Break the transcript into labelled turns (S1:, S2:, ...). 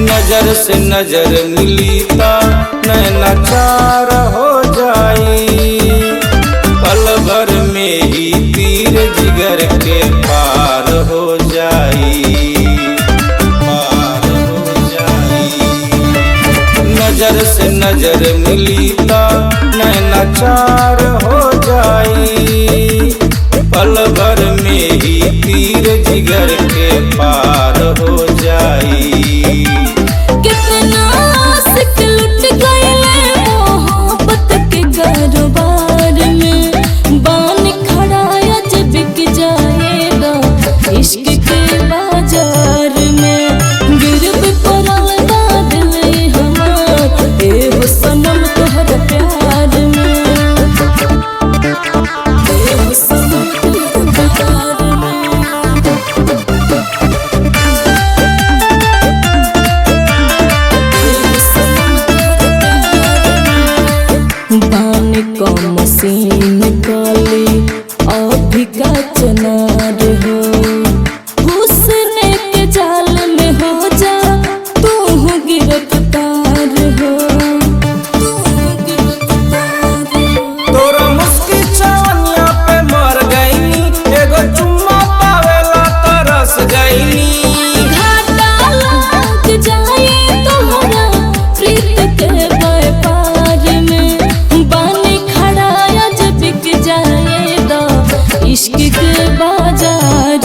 S1: नजर से नजर मिली ता नैना चार हो जाई, पल भर में ही तीर जिगर के पार हो जाई, पार हो जाई। नजर से नजर मिली ता नैना चार हो जाई, पल भर में ही तीर जिगर के पार हो जाई।
S2: इश्क के बाजार में गिरब परादा दिल हमार ए हो सनम तोहर प्यार में, ए हो सनम तोहर प्यार में। बान को मसीन काली अभी का चनार हो, इश्क के बाजार